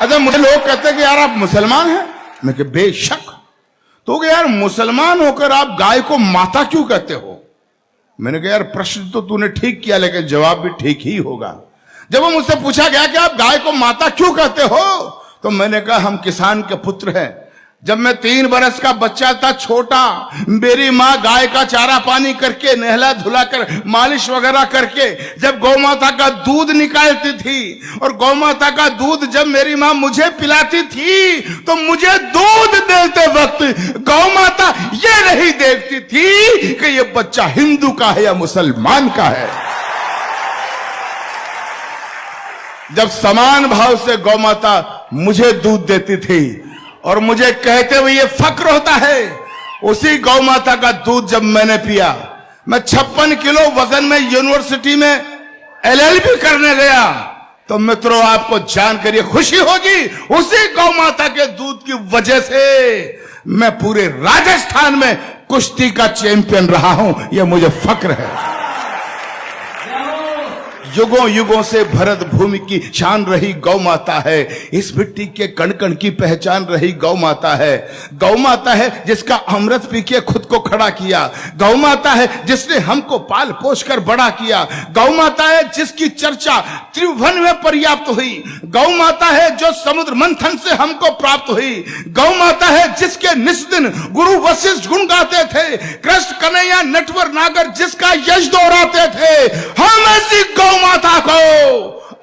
अच्छा, मुझे लोग कहते हैं कि यार आप मुसलमान हैं। मैं कि बेशक। तो यार मुसलमान होकर आप गाय को माता क्यों कहते हो? मैंने कहा यार प्रश्न तो तूने ठीक किया, लेकिन जवाब भी ठीक ही होगा। जब वो मुझसे पूछा गया कि आप गाय को माता क्यों कहते हो, तो मैंने कहा हम किसान के पुत्र हैं। जब मैं 3 बरस का बच्चा था, छोटा, मेरी माँ गाय का चारा पानी करके, नहला धुला कर, मालिश वगैरह करके जब गौ माता का दूध निकालती थी, और गौ माता का दूध जब मेरी माँ मुझे पिलाती थी, तो मुझे दूध देते वक्त गौ माता ये नहीं देखती थी कि ये बच्चा हिंदू का है या मुसलमान का है। जब समान भाव से गौ माता मुझे दूध देती थी और मुझे कहते हुए ये फक्र होता है, उसी गौ माता का दूध जब मैंने पिया, मैं 56 किलो वजन में यूनिवर्सिटी में LLB करने गया, तो मित्रों आपको जानकर ये खुशी होगी, उसी गौ माता के दूध की वजह से मैं पूरे राजस्थान में कुश्ती का चैंपियन रहा हूं। यह मुझे फक्र है। युगों युगों से भरत भूमि की शान रही गौ माता है, इस मिट्टी के कण कण की पहचान रही गौ माता है। गौ माता है जिसका अमृत पी के खुद को खड़ा किया। गौ माता है जिसने हमको पाल पोष कर बड़ा किया। गौ माता है जिसकी चर्चा त्रिभुवन में पर्याप्त हुई। गौ माता है जो समुद्र मंथन से हमको प्राप्त हुई। गौ माता है जिसके निस्दिन गुरु वशिष्ठ गुण गाते थे, कृष्ण कन्हैया नटवर नागर जिसका यश दोहराते थे। हम ऐसी गौ माता को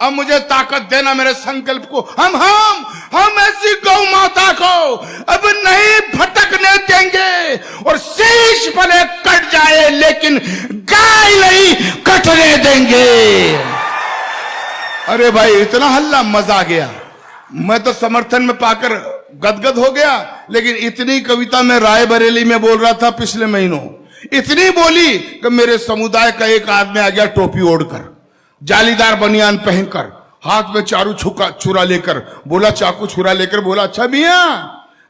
अब मुझे ताकत देना, मेरे संकल्प को, हम ऐसी गौ माता को अब नहीं भटकने देंगे। और शीश भले कट जाए लेकिन गाय नहीं कटने देंगे। अरे भाई इतना हल्ला, मजा आ गया। मैं तो समर्थन में पाकर गदगद हो गया, लेकिन इतनी कविता मैं रायबरेली में बोल रहा था पिछले महीनों, इतनी बोली कि मेरे समुदाय का एक आदमी आ गया टोपी ओढ़कर, जालीदार बनियान पहनकर, हाथ में चारू छुरा लेकर, बोला, चाकू छुरा लेकर बोला, अच्छा मियां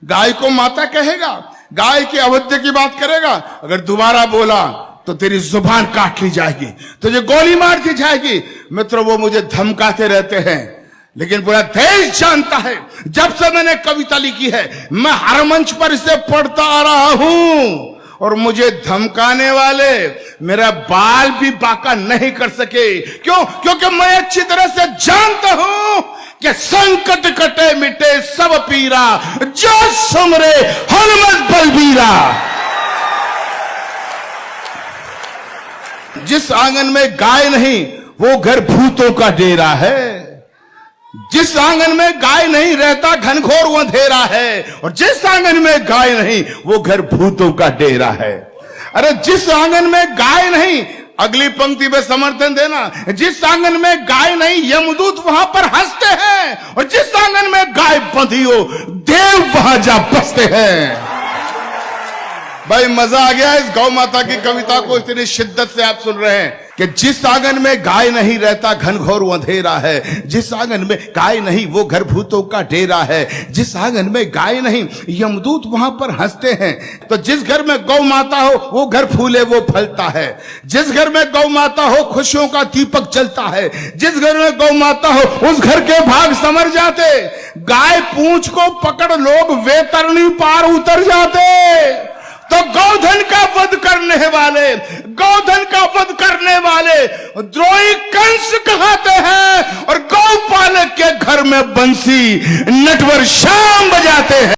गाय को माता कहेगा, गाय के अवध्य की बात करेगा, अगर दोबारा बोला तो तेरी जुबान काट ली जाएगी, तुझे गोली मार दी जाएगी। मित्रों वो मुझे धमकाते रहते हैं, लेकिन पूरा देश जानता है जब से मैंने कविता लिखी है मैं हर मंच पर इसे पढ़ता आ रहा हूं, और मुझे धमकाने वाले मेरा बाल भी बाका नहीं कर सके। क्यों? क्योंकि मैं अच्छी तरह से जानता हूं कि संकट कटे मिटे सब पीरा, जो सुमरे हनुमत बलबीरा। जिस आंगन में गाय नहीं वो घर भूतों का डेरा है। जिस आंगन में गाय नहीं रहता घनघोर अंधेरा है, और जिस आंगन में गाय नहीं वो घर भूतों का डेरा है। अरे जिस आंगन में गाय नहीं, अगली पंक्ति में समर्थन देना, जिस आंगन में गाय नहीं यमदूत वहां पर हंसते हैं, और जिस आंगन में गाय बंधी हो देव वहां जा बसते हैं। भाई मजा आ गया इस गौ माता की कविता को इतनी शिद्दत से आप सुन रहे हैं कि जिस आंगन में गाय नहीं रहता घनघोर अंधेरा है, जिस आंगन में गाय नहीं वो घर भूतों का डेरा है, जिस आंगन में गाय नहीं यमदूत वहां पर हंसते हैं। तो जिस घर में गौ माता हो वो घर फूले वो फलता है, जिस घर में गौ माता हो खुशियों का दीपक जलता है, जिस घर में गौ माता हो उस घर के भाग संवर जाते। गाय पूंछ को पकड़ लोग वैतरणी पार उतर जाते। तो गौधन का वध करने वाले, गौधन का वध करने वाले द्रोही कंस कहते हैं, और गौपालक के घर में बंसी नटवर शाम बजाते हैं।